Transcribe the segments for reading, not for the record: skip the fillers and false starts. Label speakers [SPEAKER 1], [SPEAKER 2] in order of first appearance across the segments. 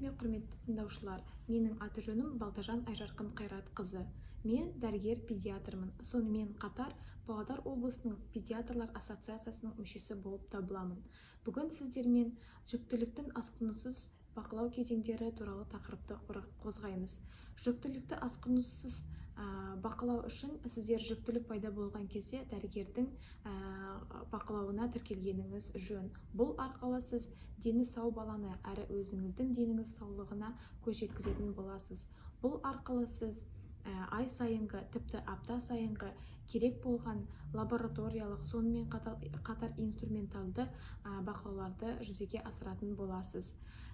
[SPEAKER 1] армысыздар құрметті тыңдаушылар. Менің аты жөнім Балтажан Айжарқын Қайратқызы. Мен дәрігер-педиатрмын. Сонымен қатар Павлодар облысының педиатрлар ассоциациясының мүшесі болып табыламын. Бүгін сіздермен жүктіліктің асқынусыз бақылау кезеңдері туралы тақырыпты қозғаймыз. Жүктілікті асқынусыз бақылау үшін сіздер жүктілік пайда болған кезде дәрігердің бақылауына тіркелгеніңіз жөн. Бұл арқылы сіз дені сау баланы әрі өзіңіздің деніңіз саулығына көз жеткізетін боласыз. Бұл арқылы сіз ай сайынғы, тіпті апта сайынғы керек болған лабораториялық, сонымен қатар инструменталды бақылауларды жүзеге асыратын боласыз.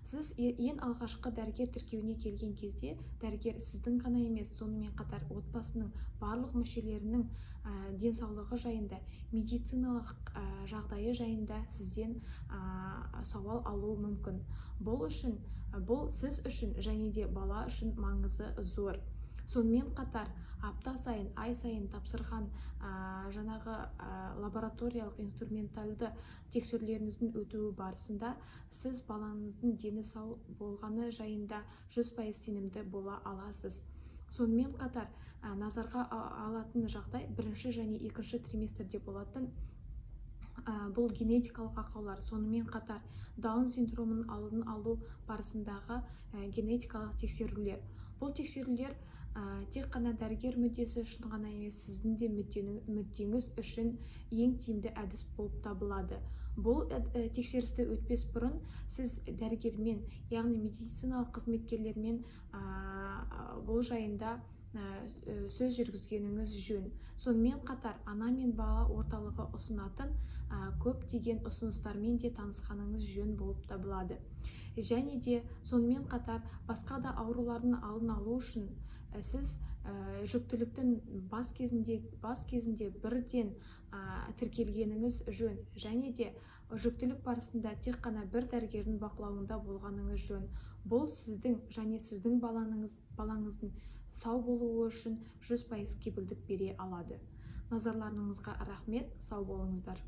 [SPEAKER 1] Сіз ең алғашқы дәрігер тіркеуіне келген кезде дәрігер сіздің ғана емес, сонымен қатар отбасының барлық мүшелерінің денсаулығы жайында, медициналық жағдайы жайында сізден сауал алуы мүмкін. Бұл сіз үшін және де бала үшін маңызы зор. Сонымен қатар апта сайын, ай сайын тапсырған жаңағы лабораториялық инструменталды тексерулеріңіздің өтуі барысында сіз балаңыздың дені сау болғаны жайында 100% сенімді бола аласыз. Сонымен қатар назарға алатын жағдай бірінші және екінші триместрде болатын бұл генетикалық ақаулар, сонымен қатар Даун синдромының алдын алу барысындағы генетикалық тексерулер. Бұл тексерулер тек қана дәрігер мүддесі үшін ғана емес, сіздің де мүддеңіз үшін ең тиімді әдіс болып табылады. Бұл тексерісті өтпес бұрын сіз дәрігермен, яғни медициналық қызметкерлермен бұл жайында сөз жүргізгеніңіз жөн. Сонымен қатар ана мен бала орталығы ұсынатын көптеген ұсыныстармен де танысқаныңыз жөн болып табылады. Және де сонымен қатар басқа да аурулардың алдын алу үшін сіз жүктіліктің бас кезінде бірден тіркелгеніңіз жөн. Және де жүктілік барысында тек қана бір дәрігердің бақылауында болғаныңыз жөн. Бұл сіздің және сіздің балаңыздың сау болуы үшін 100% кепілдік бере алады. Назарларыңызға рахмет, сау болыңыздар.